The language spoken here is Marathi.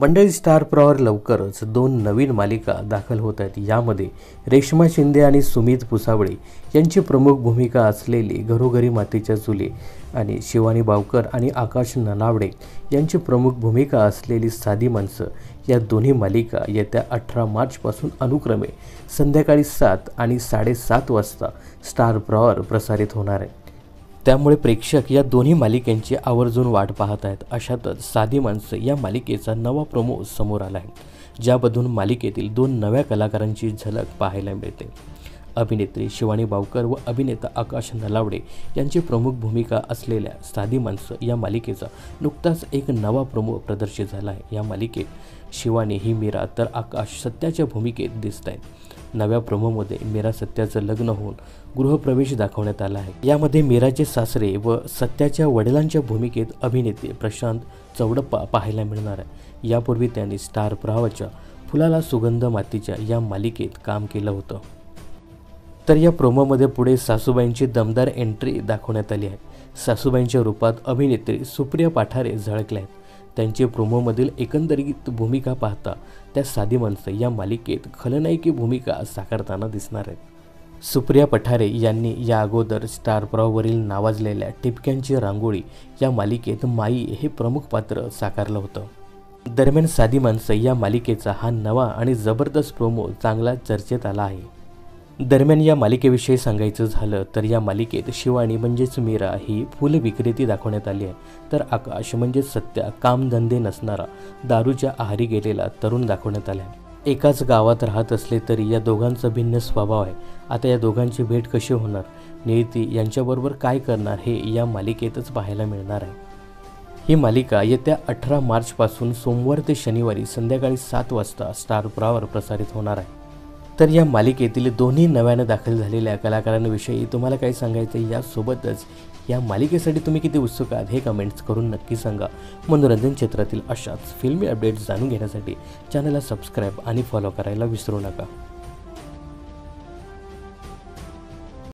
मंडळी, स्टार प्रवाहवर लवकरच 2 नवीन मालिका दाखल होत आहेत। यामध्ये रेश्मा शिंदे आणि सुमित पुसावळे यांची प्रमुख भूमिका असलेली घरोघरी मातीच्या चुली आणि शिवानी बावकर आणि आकाश ननावडे यांची प्रमुख भूमिका असलेली साधी माणसं या दोन्ही मालिका येत्या 18 मार्चपासून अनुक्रमे संध्याकाळी 7 आणि 7:30 वाजता स्टार प्रवाहवर प्रसारित होणार आहे। त्यामुळे प्रेक्षक या दोन्ही मालिकांची आवर्जून वाट पाहत आहेत। अशातच साधी माणसं या मालिकेचा नवा प्रोमो समोर आला आहे, ज्यामधून मालिकेतील 2 नव्या कलाकारांची झलक पाहायला मिळते। अभिनेत्री शिवानी बावकर व अभिनेता आकाश नलावडे यांची प्रमुख भूमिका असलेल्या साधी माणसं या मालिकेचा नुकताच एक नवा प्रोमो प्रदर्शित झाला आहे। या मालिकेत शिवानी ही मीरा तर आकाश सत्याच्या भूमिकेत दिसत आहेत। नव्या प्रोमोमध्ये मीरा सत्याचं लग्न होऊन गृहप्रवेश दाखवण्यात आला आहे। यामध्ये मीराचे सासरे व सत्याच्या वडिलांच्या भूमिकेत अभिनेते प्रशांत चौडप्पा पाहायला मिळणार आहे। यापूर्वी त्यांनी स्टार प्रवाहाच्या फुलाला सुगंध मातीच्या या मालिकेत काम केलं होतं। तर या प्रोमोमध्ये पुढे सासूबाईंची दमदार एंट्री दाखवण्यात आली आहे। सासूबाईंच्या रूपात अभिनेत्री सुप्रिया पाठारे झळकल्या आहेत। त्यांची प्रोमोमधील एकंदरीत भूमिका पाहता त्या साधी माणसं या मालिकेत खलनायकी भूमिका साकारताना दिसणार आहेत। सुप्रिया पठारे यांनी या अगोदर स्टार प्रवाहावरील नावाजलेल्या टिपक्यांची रांगोळी या मालिकेत माई हे प्रमुख पात्र साकारलं होतं। दरम्यान साधी माणसं या मालिकेचा हा नवा आणि जबरदस्त प्रोमो चांगला चर्चेत आला आहे। दरम्यान या मालिकेविषयी सांगायचं झालं तर या मालिकेत शिवानी म्हणजेच मीरा ही फुल विक्रेती दाखवण्यात आली आहे, तर आकाश म्हणजेच सत्या कामधंदे नसणारा दारूच्या आहारी गेलेला तरुण दाखवण्यात आला आहे। एकाच गावात राहत असले तरी या दोघांचा भिन्न स्वभाव आहे। आता या दोघांची भेट कशी होणार, नियती यांच्याबरोबर काय करणार हे या मालिकेतच पाहायला मिळणार आहे। ही मालिका येत्या 18 मार्चपासून सोमवार ते शनिवारी संध्याकाळी 7 वाजता स्टार प्रवाहावर प्रसारित होणार आहे। तर या मालिकेतील दोन्ही नव्याने दाखल झालेल्या कलाकारांविषयी तुम्हाला काय सांगायचं आहे, यासोबतच या मालिकेसाठी तुम्ही किती उत्सुक आहात हे कमेंट्स करून नक्की सांगा। मनोरंजन क्षेत्रातील अशाच फिल्मी अपडेट्स जाणून घेण्यासाठी चॅनलला सबस्क्राईब आणि फॉलो करायला विसरू नका।